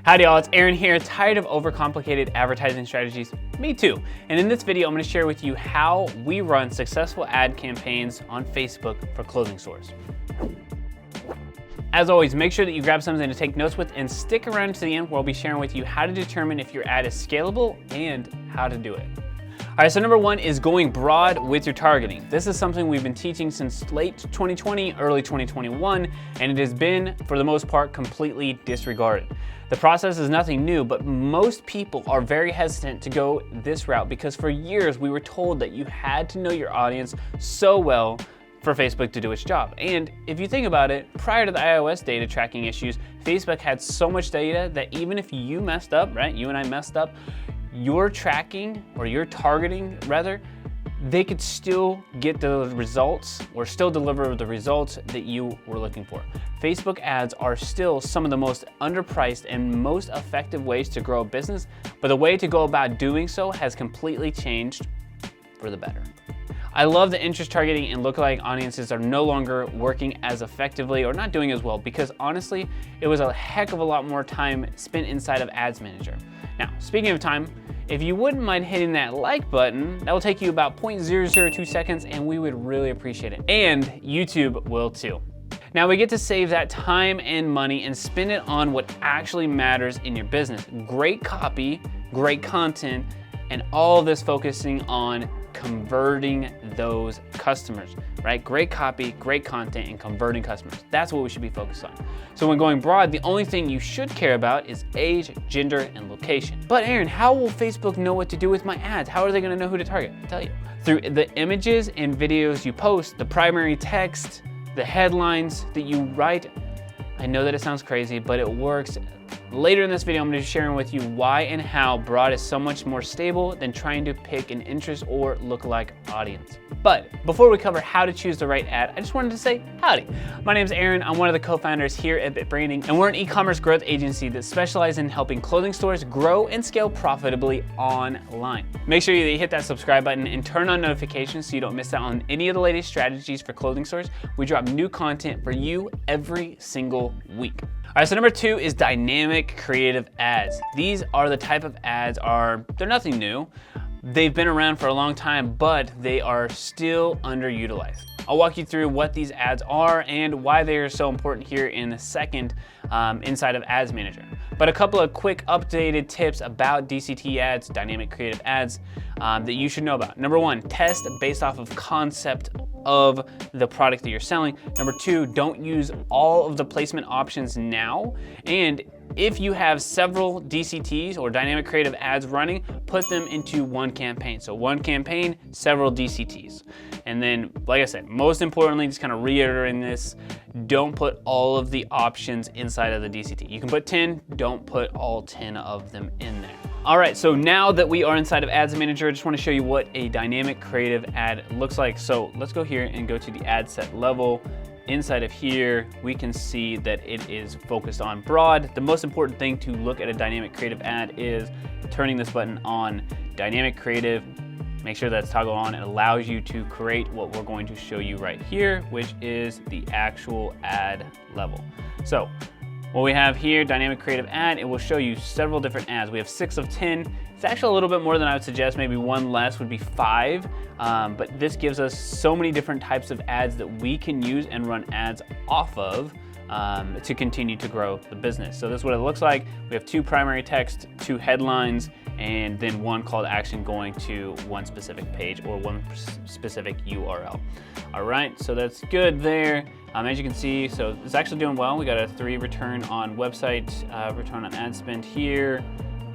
Howdy y'all, it's Aaron here. Tired of overcomplicated advertising strategies? Me too. And in this video, I'm going to share with you how we run successful ad campaigns on Facebook for clothing stores. As always, make sure that you grab something to take notes with and stick around to the end where I'll be sharing with you how to determine if your ad is scalable and how to do it. All right, so number one is going broad with your targeting. This is something we've been teaching since late 2020, early 2021, and it has been, for the most part, completely disregarded. The process is nothing new, but most people are very hesitant to go this route because for years we were told that you had to know your audience so well for Facebook to do its job. And if you think about it, prior to the iOS data tracking issues, Facebook had so much data that even if you messed up, right, you and I messed up, your tracking or your targeting rather, they could still get the results or still deliver the results that you were looking for. Facebook ads are still some of the most underpriced and most effective ways to grow a business, but the way to go about doing so has completely changed for the better. I love that interest targeting and lookalike audiences are no longer working as effectively or not doing as well because honestly, it was a heck of a lot more time spent inside of Ads Manager. Now, speaking of time, if you wouldn't mind hitting that like button, that will take you about 0.002 seconds and we would really appreciate it. And YouTube will too. Now we get to save that time and money and spend it on what actually matters in your business. Great copy, great content, and all this focusing on converting those customers, right? Great copy, great content, and converting customers. That's what we should be focused on. So when going broad, the only thing you should care about is age, gender, and location. But Aaron, how will Facebook know what to do with my ads? How are they gonna know who to target? I'll tell you. Through the images and videos you post, the primary text, the headlines that you write. I know that it sounds crazy, but it works. Later in this video, I'm going to be sharing with you why and how broad is so much more stable than trying to pick an interest or lookalike audience. But before we cover how to choose the right ad, I just wanted to say howdy. My name is Aaron. I'm one of the co-founders here at BitBranding, and we're an e-commerce growth agency that specializes in helping clothing stores grow and scale profitably online. Make sure you hit that subscribe button and turn on notifications so you don't miss out on any of the latest strategies for clothing stores. We drop new content for you every single week. All right, so number two is dynamic creative ads. These are the type of ads they're nothing new. They've been around for a long time, but they are still underutilized. I'll walk you through what these ads are and why they are so important here in a second inside of Ads Manager. But a couple of quick updated tips about DCT ads, dynamic creative ads, that you should know about. Number one, test based off of concept of the product that you're selling. Number two, don't use all of the placement options now. And if you have several DCTs or dynamic creative ads running, put them into one campaign. So one campaign, several DCTs. And then, like I said, most importantly, just kind of reiterating this, don't put all of the options inside of the DCT. You can put 10, don't put all 10 of them in there. All right, so now that we are inside of Ads Manager, I just want to show you what a dynamic creative ad looks like. So let's go here and go to the ad set level. Inside of here, we can see that it is focused on broad. The most important thing to look at a dynamic creative ad is turning this button on, dynamic creative. Make sure that's toggled on. It allows you to create what we're going to show you right here, which is the actual ad level. So what we have here, dynamic creative ad, it will show you several different ads. We have 6 of 10. It's actually a little bit more than I would suggest. Maybe one less would be 5. But this gives us so many different types of ads that we can use and run ads off of to continue to grow the business. So this is what it looks like. We have 2 primary text, 2 headlines, and then 1 call to action going to one specific page or one specific URL. All right, so that's good there. As you can see, so it's actually doing well. We got a 3 return on website, return on ad spend here.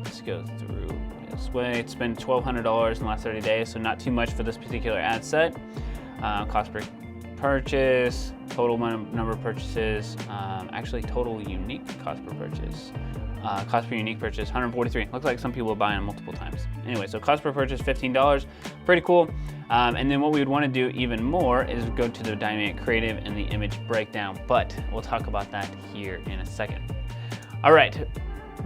Let's go through this way. It's been $1,200 in the last 30 days, so not too much for this particular ad set. Cost per purchase, total number of purchases, actually total unique cost per purchase. Cost per unique purchase, 143. Looks like some people are buying them multiple times. Anyway, so cost per purchase, $15. Pretty cool. And then what we would want to do even more is go to the dynamic creative and the image breakdown, but we'll talk about that here in a second. All right,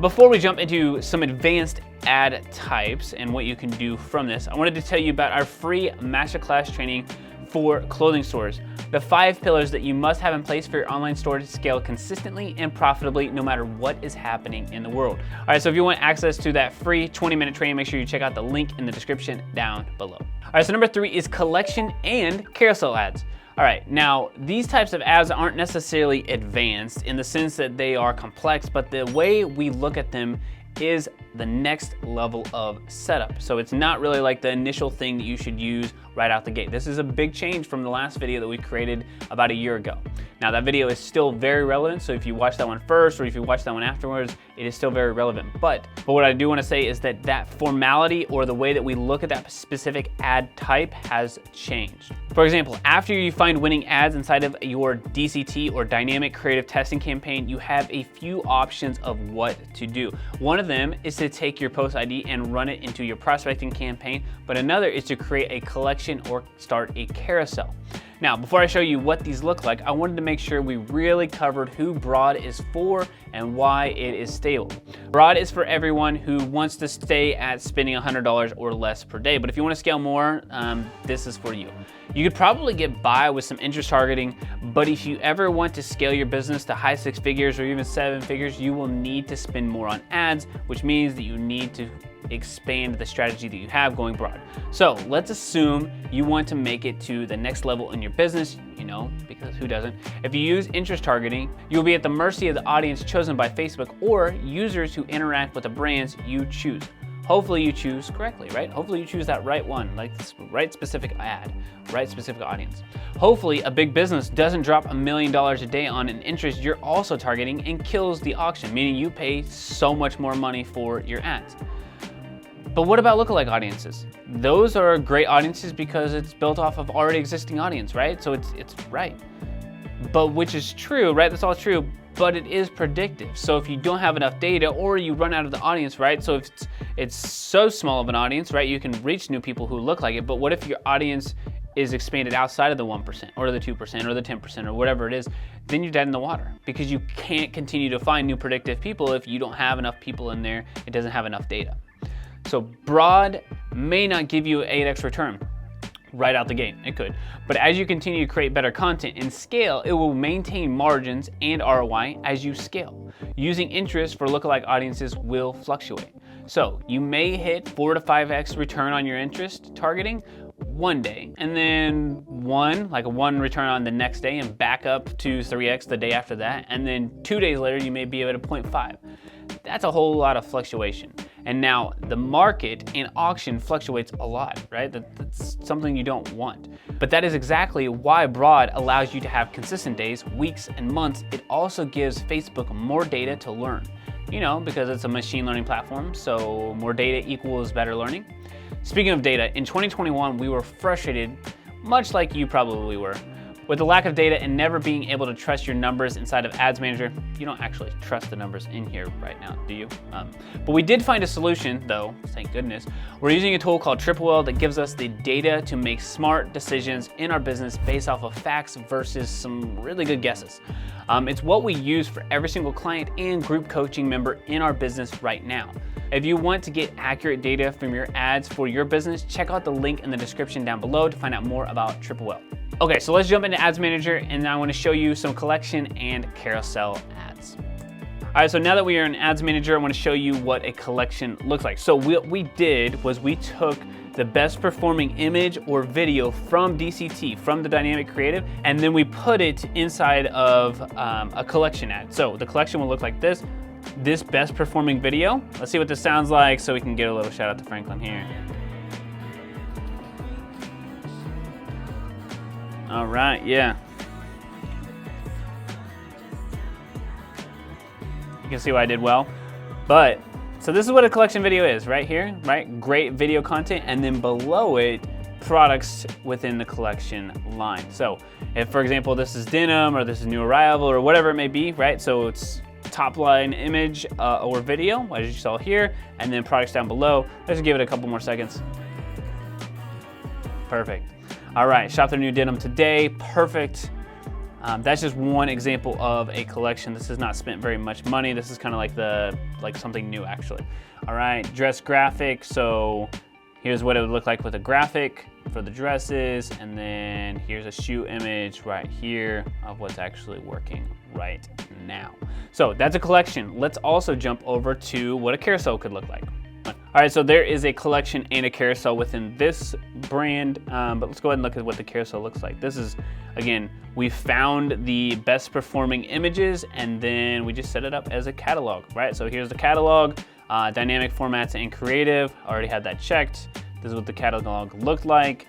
before we jump into some advanced ad types and what you can do from this, I wanted to tell you about our free masterclass training for clothing stores. The 5 pillars that you must have in place for your online store to scale consistently and profitably no matter what is happening in the world. All right, so if you want access to that free 20-minute training, make sure you check out the link in the description down below. All right, so number 3 is collection and carousel ads. All right, now these types of ads aren't necessarily advanced in the sense that they are complex, but the way we look at them is the next level of setup. So it's not really like the initial thing that you should use right out the gate. This is a big change from the last video that we created about a year ago. Now that video is still very relevant, so if you watch that one first or if you watch that one afterwards, it is still very relevant. But what I do want to say is that that formality or the way that we look at that specific ad type has changed. For example, after you find winning ads inside of your DCT or dynamic creative testing campaign, you have a few options of what to do. One of them is to take your post ID and run it into your prospecting campaign, but another is to create a collection or start a carousel. Now, before I show you what these look like, I wanted to make sure we really covered who Broad is for and why it is stable. Broad is for everyone who wants to stay at spending $100 or less per day, but if you want to scale more, this is for you. You could probably get by with some interest targeting, but if you ever want to scale your business to high 6 figures or even 7 figures, you will need to spend more on ads, which means that you need to expand the strategy that you have going broad. So let's assume you want to make it to the next level in your business, because who doesn't? If you use interest targeting, you'll be at the mercy of the audience chosen by Facebook or users who interact with the brands you choose. Hopefully you choose correctly, right? Hopefully you choose that right one, like this right specific ad, right specific audience. Hopefully a big business doesn't drop $1 million a day on an interest you're also targeting and kills the auction, meaning you pay so much more money for your ads. But what about lookalike audiences? Those are great audiences because it's built off of already existing audience, right? So it's right. But which is true, right? That's all true, but it is predictive. So if you don't have enough data or you run out of the audience, right? So if it's so small of an audience, right? You can reach new people who look like it, but what if your audience is expanded outside of the 1% or the 2% or the 10% or whatever it is, then you're dead in the water because you can't continue to find new predictive people if you don't have enough people in there, it doesn't have enough data. So broad may not give you an 8x return right out the gate, it could. But as you continue to create better content and scale, it will maintain margins and ROI as you scale. Using interest for lookalike audiences will fluctuate. So you may hit 4 to 5x return on your interest targeting one day, and then one return on the next day and back up to 3x the day after that, and then 2 days later you may be at a 0.5. That's a whole lot of fluctuation. And now the market and auction fluctuates a lot, right? That's something you don't want. But that is exactly why broad allows you to have consistent days, weeks, and months. It also gives Facebook more data to learn, because it's a machine learning platform, so more data equals better learning. Speaking of data, in 2021, we were frustrated, much like you probably were, with the lack of data and never being able to trust your numbers inside of Ads Manager. You don't actually trust the numbers in here right now, do you? But we did find a solution, though, thank goodness. We're using a tool called CommentSold that gives us the data to make smart decisions in our business based off of facts versus some really good guesses. It's what we use for every single client and group coaching member in our business right now. If you want to get accurate data from your ads for your business, check out the link in the description down below to find out more about CommentSold. Okay, so let's jump into Ads Manager, and I want to show you some collection and carousel ads. All right, so now that we are in Ads Manager, I want to show you what a collection looks like. So what we did was we took the best performing image or video from DCT, from the dynamic creative, and then we put it inside of a collection ad. So the collection will look like this best performing video. Let's see what this sounds like so we can get a little shout out to Franklin here. All right, yeah. You can see why I did well. But, so this is what a collection video is right here, right? Great video content, and then below it, products within the collection line. So if, for example, this is denim or this is new arrival or whatever it may be, right? So it's top line image or video, as you saw here, and then products down below. Let's give it a couple more seconds. Perfect. All right, shop their new denim today, perfect. That's just one example of a collection. This has not spent very much money. This is kind of like something new actually. All right, dress graphic, so Here's what it would look like with a graphic for the dresses, and then here's a shoe image right here of what's actually working right now. So that's a collection. Let's also jump over to what a carousel could look like. All right, so there is a collection and a carousel within this brand, but let's go ahead and look at what the carousel looks like. This is, again, we found the best performing images, and then we just set it up as a catalog, right? So here's the catalog, dynamic formats and creative. I already had that checked. This is what the catalog looked like.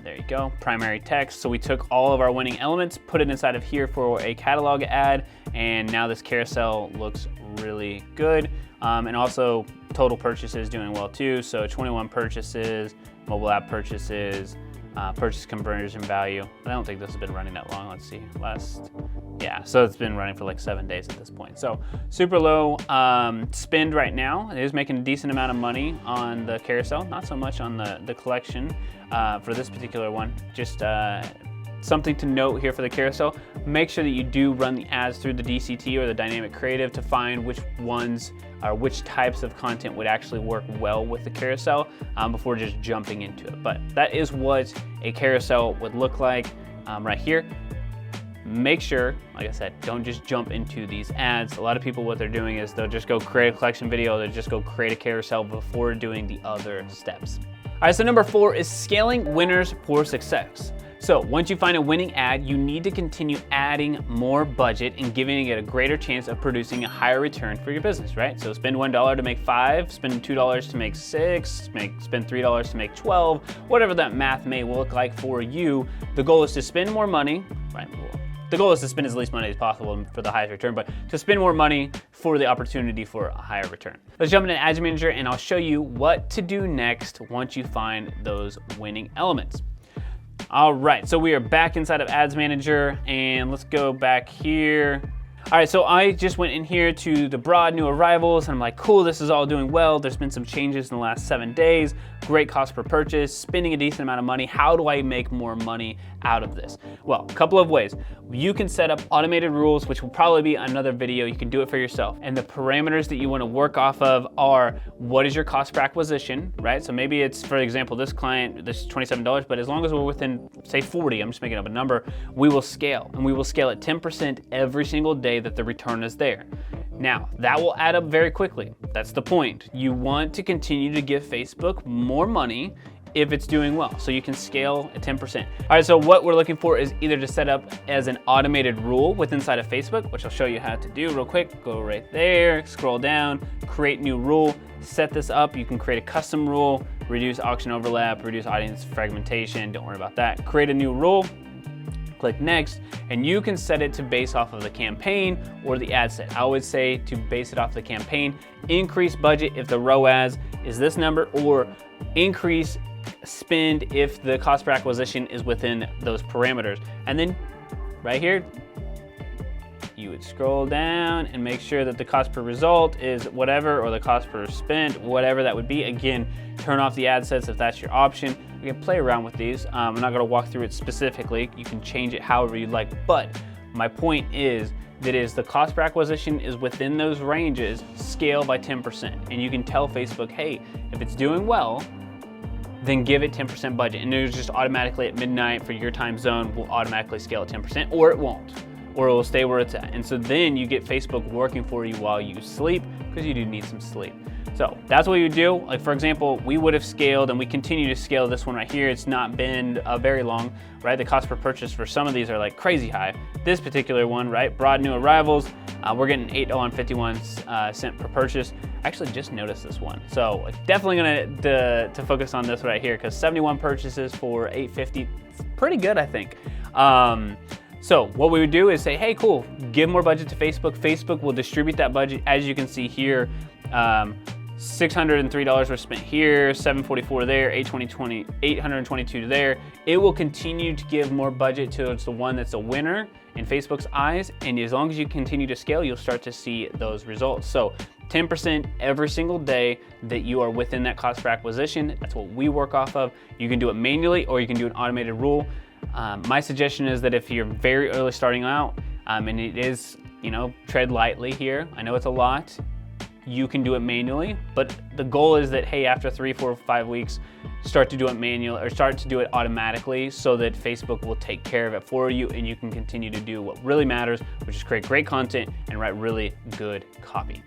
There you go, primary text. So we took all of our winning elements, put it inside of here for a catalog ad, and now this carousel looks really good. And also total purchases doing well too. So 21 purchases, mobile app purchases, purchase conversion value. I don't think this has been running that long. Let's see, so it's been running for like 7 days at this point. So super low spend right now. It is making a decent amount of money on the carousel, not so much on the collection for this particular one. Just something to note here for the carousel, make sure that you do run the ads through the DCT or the dynamic creative to find which ones or which types of content would actually work well with the carousel before just jumping into it. But that is what a carousel would look like right here. Make sure, like I said, don't just jump into these ads. A lot of people, what they're doing is they'll just go create a collection video, they'll just go create a carousel before doing the other steps. All right, so number 4 is scaling winners for success. So once you find a winning ad, you need to continue adding more budget and giving it a greater chance of producing a higher return for your business, right? So spend $1 to make 5, spend $2 to make 6, spend $3 to make 12, whatever that math may look like for you. The goal is to spend more money, right? The goal is to spend as least money as possible for the highest return, but to spend more money for the opportunity for a higher return. Let's jump into Ads Manager and I'll show you what to do next once you find those winning elements. All right, so we are back inside of Ads Manager and let's go back here. All right, so I just went in here to the broad new arrivals and I'm like, cool, this is all doing well. There's been some changes in the last 7 days, great cost per purchase, spending a decent amount of money. How do I make more money out of this? Well, a couple of ways. You can set up automated rules, which will probably be another video. You can do it for yourself. And the parameters that you want to work off of are, what is your cost per acquisition, right? So maybe it's, for example, this client, this is $27, but as long as we're within, say 40, I'm just making up a number, we will scale. And we will scale at 10% every single day that the return is there. Now, that will add up very quickly. That's the point. You want to continue to give Facebook more money if it's doing well. So you can scale at 10%. All right, so what we're looking for is either to set up as an automated rule within inside of Facebook, which I'll show you how to do real quick. Go right there, scroll down, create new rule, set this up. You can create a custom rule, reduce auction overlap, reduce audience fragmentation. Don't worry about that. Create a new rule. Click next, and you can set it to base off of the campaign or the ad set. I would say to base it off the campaign, increase budget if the ROAS is this number, or increase spend if the cost per acquisition is within those parameters. And then right here, you would scroll down and make sure that the cost per result is whatever, or the cost per spent, whatever that would be. Again, turn off the ad sets if that's your option. You can play around with these. I'm not gonna walk through it specifically. You can change it however you'd like, but my point is that the cost per acquisition is within those ranges, scale by 10%. And you can tell Facebook, hey, if it's doing well, then give it 10% budget. And it's just automatically at midnight for your time zone, will automatically scale at 10%, or it won't, or it will stay where it's at. And so then you get Facebook working for you while you sleep, because you do need some sleep. So that's what you do. Like for example, we would have scaled, and we continue to scale this one right here. It's not been very long, right? The cost per purchase for some of these are like crazy high. This particular one, right? Broad new arrivals, we're getting $8.51 per purchase. I actually just noticed this one. So definitely gonna to focus on this right here, because 71 purchases for $8.50, pretty good, I think. So what we would do is say, hey, cool, give more budget to Facebook. Facebook will distribute that budget. As you can see here, $603 were spent here, $744 there, $822 there. It will continue to give more budget towards the one that's a winner in Facebook's eyes, and as long as you continue to scale, you'll start to see those results. So 10% every single day that you are within that cost per acquisition. That's what we work off of. You can do it manually, or you can do an automated rule. My suggestion is that if you're very early starting out, and it is, tread lightly here. I know it's a lot. you can do it manually, but the goal is that, hey, after 3, 4, 5 weeks, start to do it manual or start to do it automatically so that Facebook will take care of it for you and you can continue to do what really matters, which is create great content and write really good copy.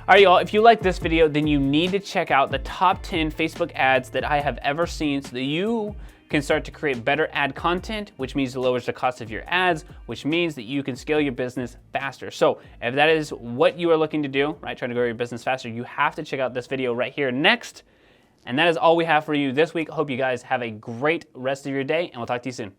All right, y'all, if you like this video, then you need to check out the top 10 Facebook ads that I have ever seen so that you can start to create better ad content, which means it lowers the cost of your ads, which means that you can scale your business faster. So if that is what you are looking to do, right, trying to grow your business faster, you have to check out this video right here next. And that is all we have for you this week. I hope you guys have a great rest of your day, and we'll talk to you soon.